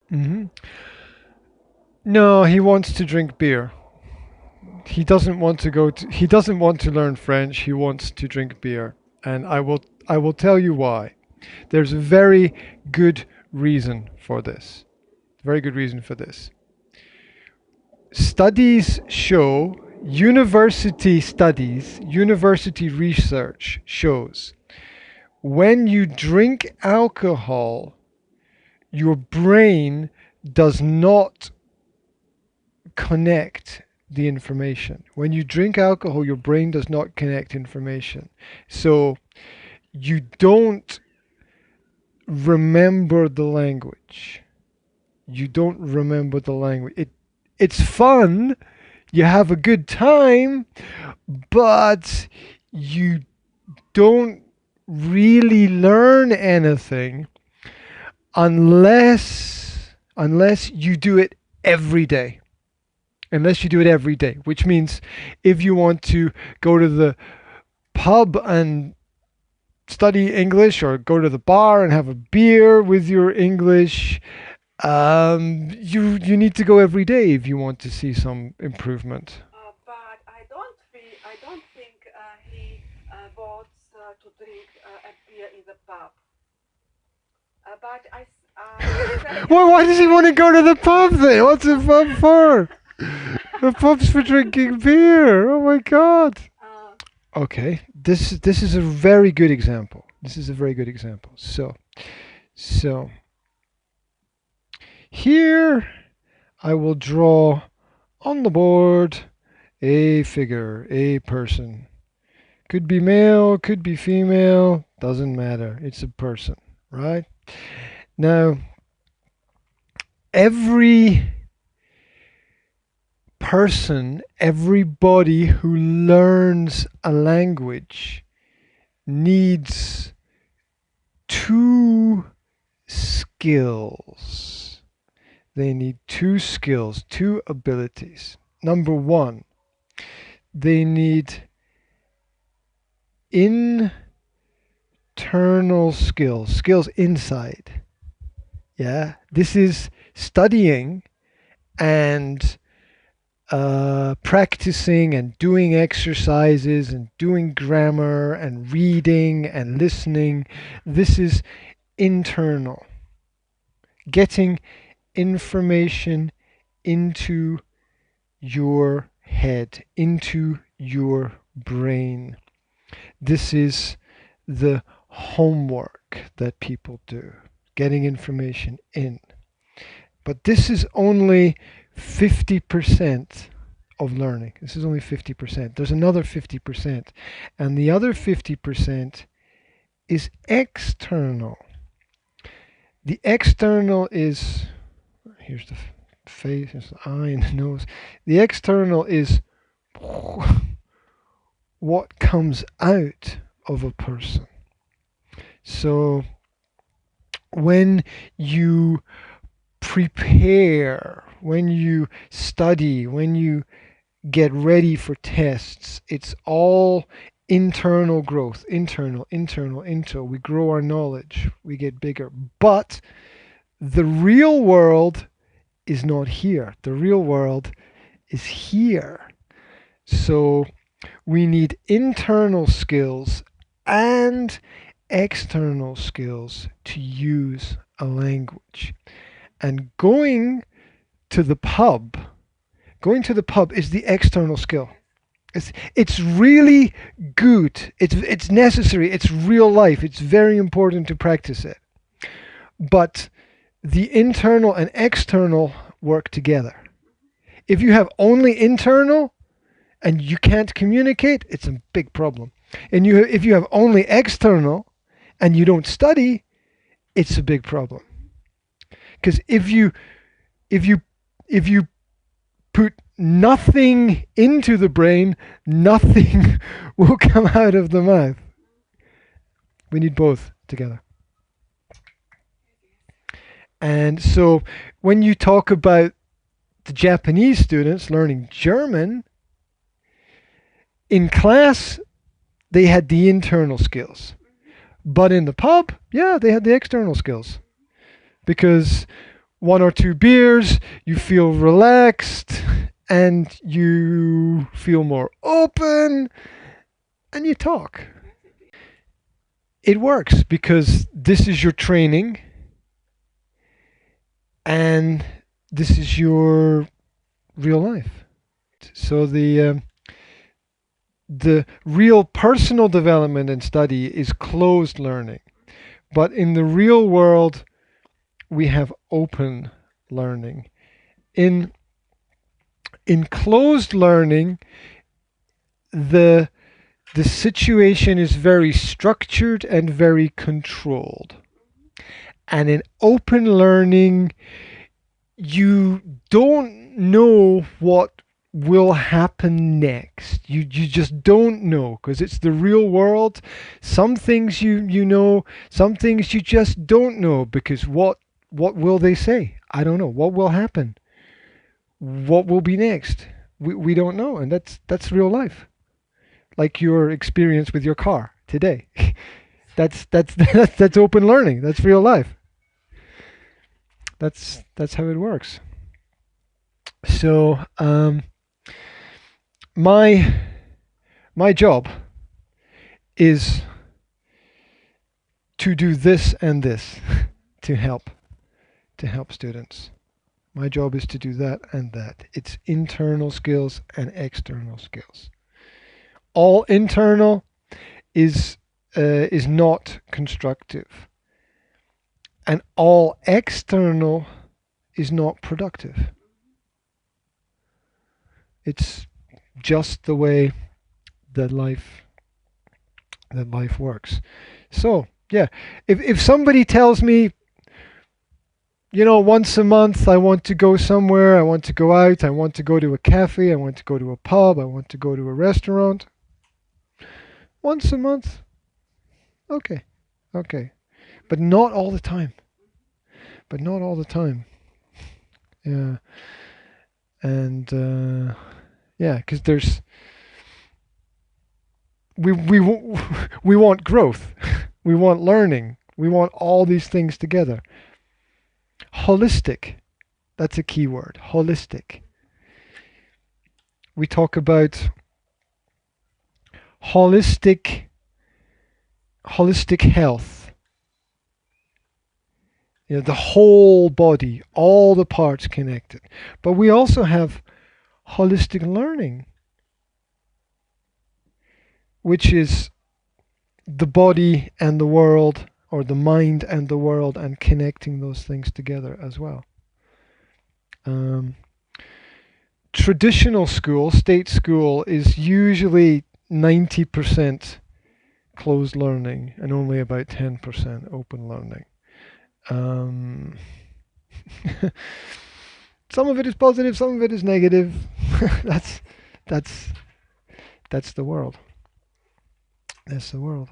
Hmm. No, he wants to drink beer. He doesn't want to he doesn't want to learn French. He wants to drink beer. And I will tell you why. There's a very good reason for this. Very good reason for this. Studies show, university research shows, when you drink alcohol, your brain does not connect the information. When you drink alcohol, your brain does not connect information. So you don't remember the language. You don't remember the language. It's fun. You have a good time, but you don't really learn anything unless you do it every day. Unless you do it every day, which means if you want to go to the pub and study English or go to the bar and have a beer with your English, you need to go every day if you want to see some improvement. But I don't think he wants to drink a beer in the pub. But Well, why does he want to go to the pub then? What's the pub for? The pub's for drinking beer. Oh my god. uh, Okay, this is a very good example. This is a very good example. So here I will draw on the board a figure, a person. Could be male, could be female, doesn't matter. It's a person, right? Now, every person, everybody who learns a language needs two skills. They need two skills, two abilities. Number one, they need internal skills inside. Yeah, this is studying and practicing and doing exercises and doing grammar and reading and listening. This is internal. Getting information into your head, into your brain. This is the homework that people do, getting information in. But this is only 50% of learning. This is only 50%. There's another 50%. And the other 50% is external. The external is, here's the face, here's the eye and the nose. The external is what comes out of a person. So when you prepare, when you study, when you get ready for tests, it's all internal growth. Internal. We grow our knowledge, we get bigger. But the real world is not here. The real world is here. So we need internal skills and external skills to use a language. And going to the pub is the external skill. It's really good. It's necessary. It's real life. It's very important to practice it. But the internal and external work together. If you have only internal and you can't communicate, it's a big problem. And if you have only external and you don't study, it's a big problem. Because if you put nothing into the brain, nothing will come out of the mouth. We need both together. And so when you talk about the Japanese students learning German, in class they had the internal skills. But in the pub, yeah, they had the external skills. Because one or two beers, you feel relaxed and you feel more open and you talk. It works because this is your training and this is your real life. So the real personal development and study is closed learning. But in the real world, we have open learning. In in closed learning, the the situation is very structured and very controlled. And in open learning, you don't know what will happen next. You just don't know because it's the real world. Some things you know, some things you just don't know because what will they say? I don't know. What will happen? What will be next? We don't know, and that's real life. Like your experience with your car today. That's open learning. That's real life. That's how it works. So my my job is to do this and this to help students. My job is to do that and that. It's internal skills and external skills. All internal is not constructive, and all external is not productive. It's just the way that life works. So yeah, if somebody tells me, once a month I want to go somewhere, I want to go out, I want to go to a cafe, I want to go to a pub, I want to go to a restaurant, once a month, okay, okay, but not all the time. But not all the time. Yeah, and yeah, because there's we want growth, we want learning, we want all these things together. Holistic, that's a key word. Holistic. We talk about holistic health. The whole body, all the parts connected. But we also have holistic learning, which is the body and the world, or the mind and the world, and connecting those things together as well. Traditional school, state school, is usually 90% closed learning and only about 10% open learning. Some of it is positive, some of it is negative. that's that's the world. That's the world.